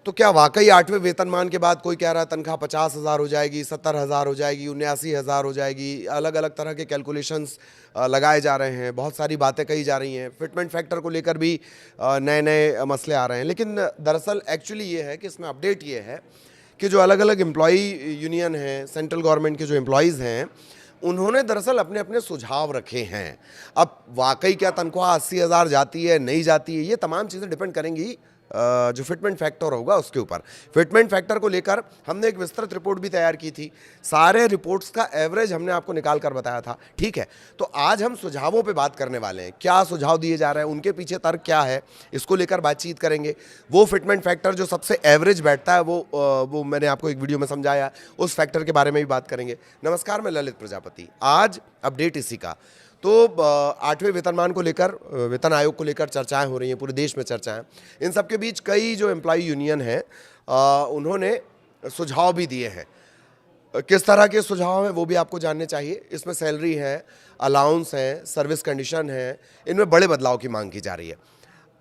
तो क्या वाकई 8वें वेतनमान के बाद कोई कह रहा है तनख्वाह 50,000 हो जाएगी, 70,000 हो जाएगी, 79,000 हो जाएगी, अलग अलग तरह के कैलकुलेशंस लगाए जा रहे हैं, बहुत सारी बातें कही जा रही हैं, फिटमेंट फैक्टर को लेकर भी नए नए मसले आ रहे हैं। लेकिन दरअसल एक्चुअली ये है कि इसमें अपडेट ये है कि जो अलग अलग एम्प्लॉई यूनियन हैं, सेंट्रल गवर्नमेंट के जो एम्प्लॉयज़ हैं, उन्होंने दरअसल अपने अपने सुझाव रखे हैं। अब वाकई क्या तनख्वाह 80,000 जाती है, नहीं जाती है, ये तमाम चीज़ें डिपेंड करेंगी जो फिटमेंट फैक्टर होगा उसके ऊपर। फिटमेंट फैक्टर को लेकर हमने एक विस्तृत रिपोर्ट भी तैयार की थी, सारे रिपोर्ट्स का एवरेज हमने आपको निकाल कर बताया था, ठीक है। तो आज हम सुझावों पे बात करने वाले हैं, क्या सुझाव दिए जा रहे हैं, उनके पीछे तर्क क्या है, इसको लेकर बातचीत करेंगे। वो फिटमेंट फैक्टर जो सबसे एवरेज बैठता है वो मैंने आपको एक वीडियो में समझाया, उस फैक्टर के बारे में भी बात करेंगे। नमस्कार, मैं ललित प्रजापति। आज अपडेट इसी का। तो 8वें वेतनमान को लेकर, वेतन आयोग को लेकर चर्चाएं हो रही हैं, पूरे देश में चर्चाएं। इन सब के बीच कई जो एम्प्लॉय यूनियन हैं उन्होंने सुझाव भी दिए हैं। किस तरह के सुझाव हैं वो भी आपको जानने चाहिए। इसमें सैलरी है, अलाउंस है, सर्विस कंडीशन है, इनमें बड़े बदलाव की मांग की जा रही है।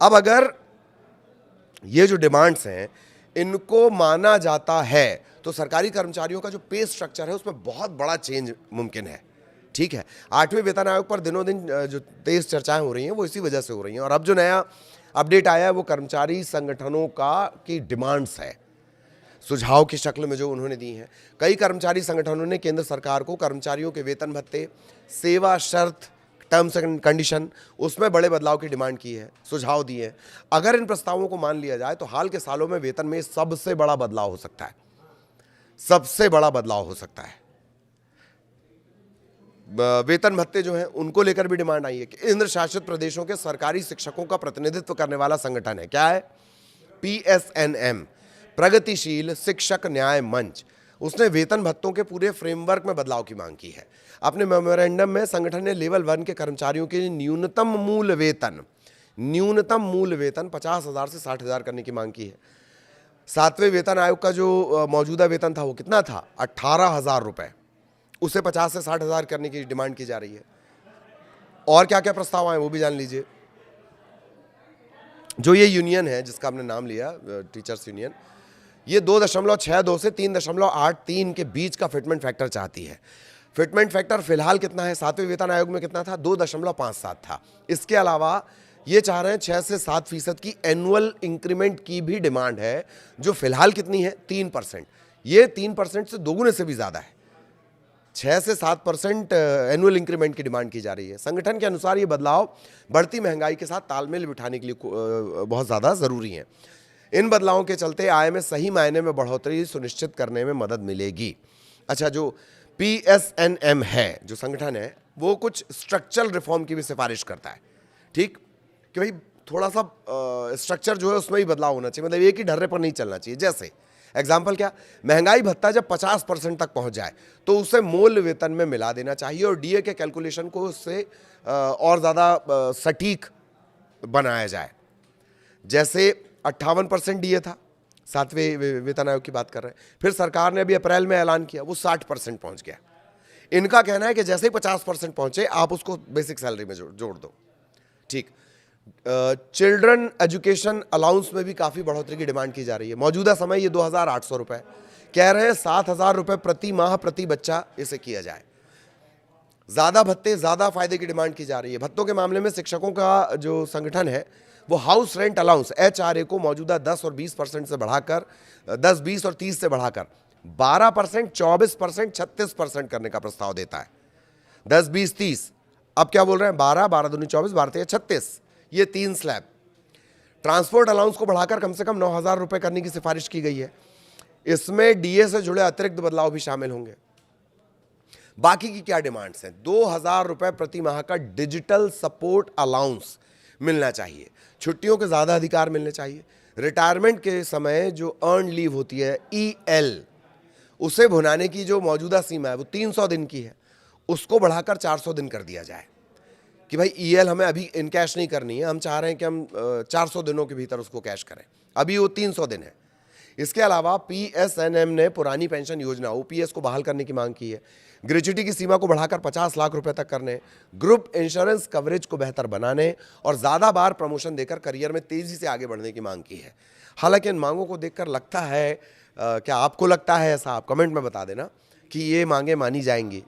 अब अगर ये जो डिमांड्स हैं इनको माना जाता है तो सरकारी कर्मचारियों का जो पे स्ट्रक्चर है उसमें बहुत बड़ा चेंज मुमकिन है, ठीक है। 8वें वेतन आयोग पर दिनों दिन जो तेज चर्चाएं हो रही हैं वो इसी वजह से हो रही हैं। और अब जो नया अपडेट आया है वो कर्मचारी संगठनों की डिमांड्स है, सुझाव की शक्ल में जो उन्होंने दी हैं। कई कर्मचारी संगठनों ने केंद्र सरकार को कर्मचारियों के वेतन भत्ते, सेवा शर्त, टर्म्स एंड कंडीशन, उसमें बड़े बदलाव की डिमांड की है, सुझाव दिए हैं। अगर इन प्रस्तावों को मान लिया जाए तो हाल के सालों में वेतन में सबसे बड़ा बदलाव हो सकता है, सबसे बड़ा बदलाव हो सकता है। वेतन भत्ते जो हैं उनको लेकर भी डिमांड आई है कि केंद्र शासित प्रदेशों के सरकारी शिक्षकों का प्रतिनिधित्व करने वाला संगठन है, क्या है, PSNM, प्रगतिशील शिक्षक न्याय मंच, उसने वेतन भत्तों के पूरे फ्रेमवर्क में बदलाव की मांग की है। अपने मेमोरेंडम में संगठन ने लेवल 1 के कर्मचारियों के न्यूनतम मूल वेतन 50,000 से 60,000 करने की मांग की है। 7वें वेतन आयोग का जो मौजूदा वेतन था वो कितना था, 18,000 रुपये, उसे 50 से 60,000 करने की डिमांड की जा रही है। और क्या क्या प्रस्ताव आए वो भी जान लीजिए। जो ये यूनियन है जिसका हमने नाम लिया, टीचर्स यूनियन, ये 2.62 से 3.83 के बीच का फिटमेंट फैक्टर चाहती है। फिटमेंट फैक्टर फिलहाल कितना है, 7वें वेतन आयोग में कितना था, 2.57 था। इसके अलावा ये चाह रहे हैं 6 से 7% की एनुअल इंक्रीमेंट की भी डिमांड है, जो फिलहाल कितनी है, 3%। ये 3% से दोगुने से भी ज्यादा है। 6 से 7% एनुअल इंक्रीमेंट की डिमांड की जा रही है। संगठन के अनुसार ये बदलाव बढ़ती महंगाई के साथ तालमेल बिठाने के लिए बहुत ज़्यादा ज़रूरी है। इन बदलावों के चलते आय में सही मायने में बढ़ोतरी सुनिश्चित करने में मदद मिलेगी। अच्छा, जो PSNM है, जो संगठन है, वो कुछ स्ट्रक्चरल रिफॉर्म की भी सिफारिश करता है, ठीक, कि भाई थोड़ा सा स्ट्रक्चर जो है उसमें ही बदलाव होना चाहिए, मतलब एक ही ढर्रे पर नहीं चलना चाहिए। जैसे एग्जाम्पल क्या, महंगाई भत्ता जब 50% तक पहुंच जाए तो उसे मूल वेतन में मिला देना चाहिए और DA के कैलकुलेशन को उससे और ज़्यादा सटीक बनाया जाए। जैसे 58% DA था, 7वें वेतन आयोग की बात कर रहे हैं, फिर सरकार ने अभी अप्रैल में ऐलान किया वो 60% पहुंच गया। इनका कहना है कि जैसे ही 50% पहुंचे आप उसको बेसिक सैलरी में जोड़ दो, ठीक। चिल्ड्रन एजुकेशन अलाउंस में भी काफ़ी बढ़ोतरी की डिमांड की जा रही है। मौजूदा समय ये 2,800 रुपये, कह रहे हैं 7,000 रुपये प्रति माह प्रति बच्चा इसे किया जाए। ज़्यादा भत्ते, ज़्यादा फायदे की डिमांड की जा रही है। भत्तों के मामले में शिक्षकों का जो संगठन है वो हाउस रेंट अलाउंस HRA को मौजूदा 10 और 20% से बढ़ाकर 10, 20 और 30 से बढ़ाकर 12%, 24%, 36% करने का प्रस्ताव देता है। 10, 20, 30, अब क्या बोल रहे हैं, 12, 12 दूनी 24, 12 तेरह 36, ये 3 स्लैब। ट्रांसपोर्ट अलाउंस को बढ़ाकर कम से कम 9,000 रुपये करने की सिफारिश की गई है। इसमें DA से जुड़े अतिरिक्त बदलाव भी शामिल होंगे। बाकी की क्या डिमांड्स हैं, 2,000 रुपये प्रति माह का डिजिटल सपोर्ट अलाउंस मिलना चाहिए, छुट्टियों के ज़्यादा अधिकार मिलने चाहिए, रिटायरमेंट के समय जो अर्न लीव होती है EL, उसे भुनाने की जो मौजूदा सीमा है वो 300 दिन की है, उसको बढ़ाकर 400 दिन कर दिया जाए कि भाई EL हमें अभी इन कैश नहीं करनी है, हम चाह रहे हैं कि हम 400 दिनों के भीतर उसको कैश करें, अभी वो 300 दिन है। इसके अलावा पीएसएनएम ने पुरानी पेंशन योजना ओपीएस को बहाल करने की मांग की है, ग्रेच्युटी की सीमा को बढ़ाकर 50 लाख रुपए तक करने, ग्रुप इंश्योरेंस कवरेज को बेहतर बनाने और ज़्यादा बार प्रमोशन देकर करियर में तेजी से आगे बढ़ने की मांग की है। हालांकि इन मांगों को देखकर लगता है, क्या आपको लगता है ऐसा? आप कमेंट में बता देना कि ये मांगे मानी जाएंगी।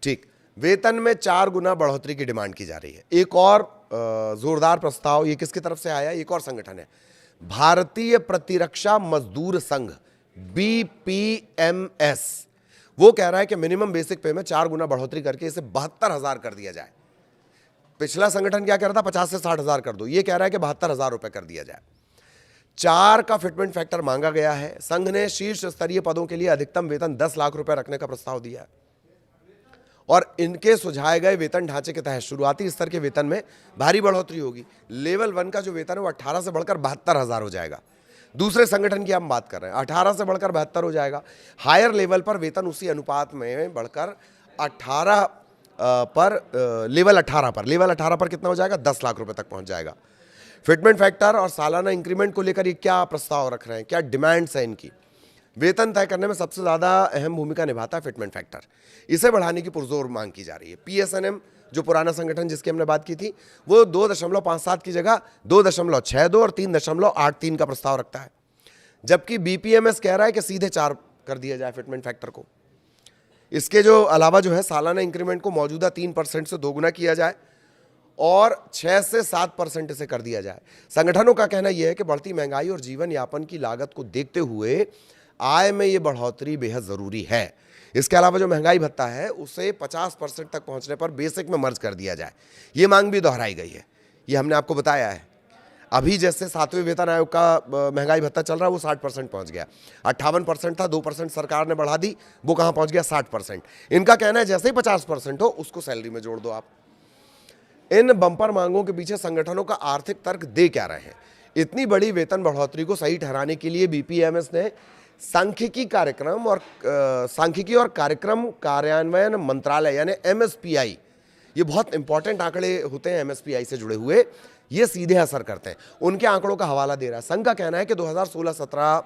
ठीक, वेतन में 4 गुना बढ़ोतरी की डिमांड की जा रही है। एक और जोरदार प्रस्ताव, ये किसकी तरफ से आया? एक और संगठन है, भारतीय प्रतिरक्षा मजदूर संघ, BPMS। वो कह रहा है कि मिनिमम बेसिक पे में 4 गुना बढ़ोतरी करके इसे 72,000 कर दिया जाए। पिछला संगठन क्या कह रहा था? 50 से 60,000 कर दो। ये कह रहा है कि 72,000 रुपए कर दिया जाए। 4 का फिटमेंट फैक्टर मांगा गया है। संघ ने शीर्ष स्तरीय पदों के लिए अधिकतम वेतन 10 लाख रुपए रखने का प्रस्ताव दिया है और इनके सुझाए गए वेतन ढांचे के तहत शुरुआती स्तर के वेतन में भारी बढ़ोतरी होगी। लेवल 1 का जो वेतन है वो 18 से बढ़कर 72,000 हो जाएगा। दूसरे संगठन की हम बात कर रहे हैं, 18 से बढ़कर 72 हो जाएगा। हायर लेवल पर वेतन उसी अनुपात में बढ़कर 18 पर लेवल 18 पर कितना हो जाएगा? 10 लाख रुपए तक पहुंच जाएगा। फिटमेंट फैक्टर और सालाना इंक्रीमेंट को लेकर ये क्या प्रस्ताव रख रहे हैं, क्या डिमांड्स है इनकी? वेतन तय करने में सबसे ज्यादा अहम भूमिका निभाता है फिटमेंट फैक्टर। इसे बढ़ाने की पुरजोर मांग की जा रही है। पीएसएनएम जो पुराना संगठन जिसकी हमने बात की थी, वो 2.57 की जगह 2.62 और 3.83 का प्रस्ताव रखता है, जबकि बीपीएमएस कह रहा है कि सीधे 4 कर दिया जाए फिटमेंट फैक्टर को। इसके जो अलावा जो है सालाना इंक्रीमेंट को मौजूदा 3% से दोगुना किया जाए और 6 से 7% इसे कर दिया जाए। संगठनों का कहना यह है कि बढ़ती महंगाई और जीवन यापन की लागत को देखते हुए आय में ये बढ़ोतरी बेहद जरूरी है। इसके अलावा जो महंगाई भत्ता है उसे 50% तक पहुंचने पर बेसिक में मर्ज कर दिया जाए। ये मांग भी दोहराई गई है। ये हमने आपको बताया है। अभी जैसे 7वें वेतन आयोग का महंगाई भत्ता चल रहा है वो 60% पहुंच गया। 58% था, 2% सरकार ने बढ़ा दी, वो कहां पहुंच गया? 60%। इनका कहना है जैसे ही 50% हो उसको सैलरी में जोड़ दो आप। इन बंपर मांगों के पीछे संगठनों का आर्थिक तर्क दे क्या रहे हैं? इतनी बड़ी वेतन बढ़ोतरी को सही ठहराने के लिए बीपीएमएस ने सांख्यिकी और कार्यक्रम कार्यान्वयन मंत्रालय यानी एमएसपीआई, ये बहुत इंपॉर्टेंट आंकड़े होते हैं एमएसपीआई से जुड़े हुए, ये सीधे असर करते हैं, उनके आंकड़ों का हवाला दे रहा है। संघ का कहना है कि 2016-17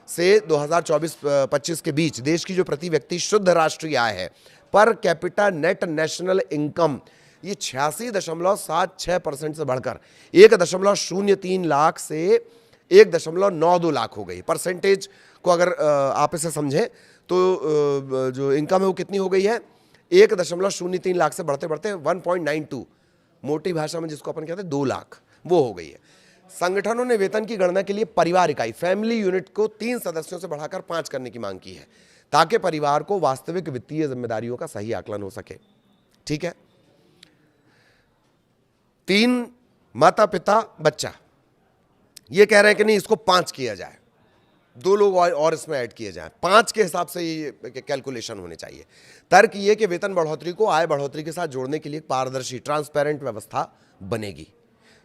से 2024-25 के बीच देश की जो प्रति व्यक्ति शुद्ध राष्ट्रीय आय है, per capita net national income, ये 86.76% से बढ़कर 1.03 लाख से 1.92 लाख हो गई। परसेंटेज को अगर आप इसे समझें तो जो इनकम है वो कितनी हो गई है? 1.03 लाख से बढ़ते बढ़ते 1.92, मोटी भाषा में जिसको अपन कहते हैं 2 लाख, वो हो गई है। संगठनों ने वेतन की गणना के लिए परिवार इकाई, फैमिली यूनिट को 3 सदस्यों से बढ़ाकर 5 करने की मांग की है, ताकि परिवार को वास्तविक वित्तीय जिम्मेदारियों का सही आकलन हो सके। ठीक है, 3 माता पिता बच्चा, ये कह रहे हैं कि नहीं इसको 5 किया जाए, 2 लोग और इसमें ऐड किए जाएं, 5 के हिसाब से ये कैलकुलेशन होने चाहिए। तर्क ये कि वेतन बढ़ोतरी को आय बढ़ोतरी के साथ जोड़ने के लिए पारदर्शी ट्रांसपेरेंट व्यवस्था बनेगी,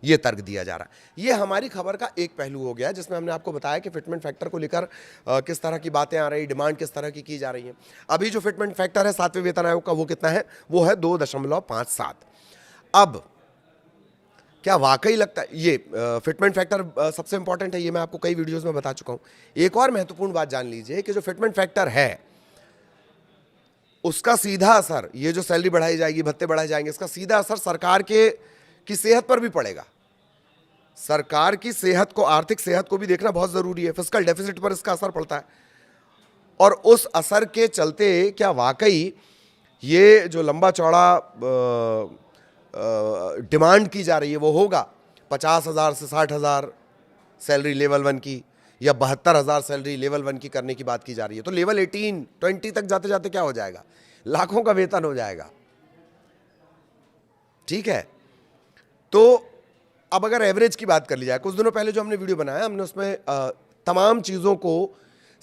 ये तर्क दिया जा रहा है। ये हमारी खबर का एक पहलू हो गया जिसमें हमने आपको बताया कि फिटमेंट फैक्टर को लेकर किस तरह की बातें आ रही, डिमांड किस तरह की जा रही है। अभी जो फिटमेंट फैक्टर है 7वें वेतन आयोग का, वो कितना है? वो है 2.57। अब क्या वाकई लगता है ये फिटमेंट फैक्टर सबसे इंपॉर्टेंट है? ये मैं आपको कई वीडियोस में बता चुका हूं। एक और महत्वपूर्ण बात जान लीजिए कि जो फिटमेंट फैक्टर है उसका सीधा असर, ये जो सैलरी बढ़ाई जाएगी, भत्ते बढ़ाए जाएंगे, इसका सीधा असर सरकार की सेहत पर भी पड़ेगा। सरकार की सेहत को, आर्थिक सेहत को भी देखना बहुत जरूरी है। फिस्कल डेफिसिट पर इसका असर पड़ता है और उस असर के चलते क्या वाकई ये जो लंबा चौड़ा डिमांड की जा रही है वो होगा 50,000 से 60,000 सैलरी लेवल 1 की, या 72,000 सैलरी लेवल 1 की करने की बात की जा रही है? तो लेवल 18-20 तक जाते जाते क्या हो जाएगा? लाखों का वेतन हो जाएगा। ठीक है, तो अब अगर एवरेज की बात कर ली जाए, कुछ दिनों पहले जो हमने वीडियो बनाया हमने उसमें तमाम चीज़ों को,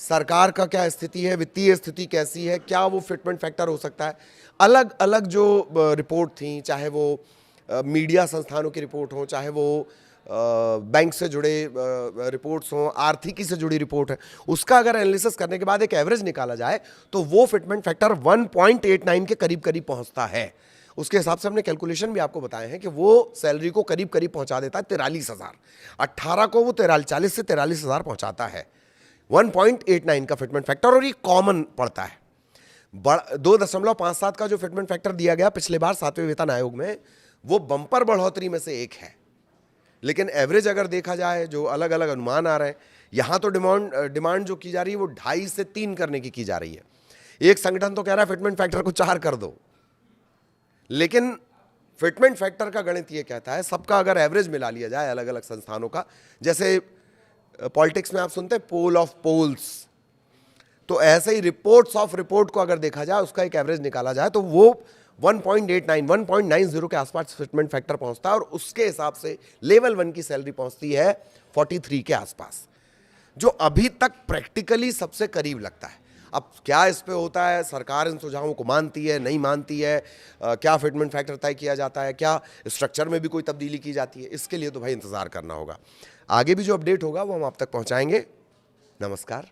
सरकार का क्या स्थिति है, वित्तीय स्थिति कैसी है, क्या वो फिटमेंट फैक्टर हो सकता है, अलग अलग जो रिपोर्ट थी, चाहे वो मीडिया संस्थानों की रिपोर्ट हो, चाहे वो बैंक से जुड़े रिपोर्ट्स हों, आर्थिकी से जुड़ी रिपोर्ट है, उसका अगर एनालिसिस करने के बाद एक एवरेज निकाला जाए तो वो फिटमेंट फैक्टर 1.89 के करीब करीब पहुंचता है। उसके हिसाब से हमने कैलकुलेशन भी आपको बताए हैं कि वो सैलरी को करीब करीब पहुंचा देता है 43,000। 18 को वो 40 से 43,000 पहुंचाता है। 1.89 का फिटमेंट फैक्टर, और ये कॉमन पड़ता है। 2.57 का जो फिटमेंट फैक्टर दिया गया पिछले बार 7वें वेतन आयोग में, वो बम्पर बढ़ोतरी में से एक है। लेकिन एवरेज अगर देखा जाए, जो अलग अलग अनुमान आ रहे हैं, यहां तो डिमांड जो की जा रही है वो 2.5 से 3 करने की जा रही है। एक संगठन तो कह रहा है फिटमेंट फैक्टर को 4 कर दो, लेकिन फिटमेंट फैक्टर का गणित ये कहता है, सबका अगर एवरेज मिला लिया जाए अलग अलग संस्थानों का, जैसे पॉलिटिक्स में आप सुनते हैं पोल ऑफ पोल्स, तो ऐसे ही रिपोर्ट्स ऑफ रिपोर्ट को अगर देखा जाए, उसका एक एवरेज निकाला जाए, तो वो 1.90 के आसपास फिटमेंट फैक्टर पहुंचता है, और उसके हिसाब से लेवल 1 की सैलरी पहुंचती है 43 के आसपास, जो अभी तक प्रैक्टिकली सबसे करीब लगता है। अब क्या इस पे होता है, सरकार इन सुझावों को मानती है, नहीं मानती है, क्या फिटमेंट फैक्टर तय किया जाता है, क्या स्ट्रक्चर में भी कोई तब्दीली की जाती है, इसके लिए तो भाई इंतजार करना होगा। आगे भी जो अपडेट होगा वो हम आप तक पहुंचाएंगे। नमस्कार।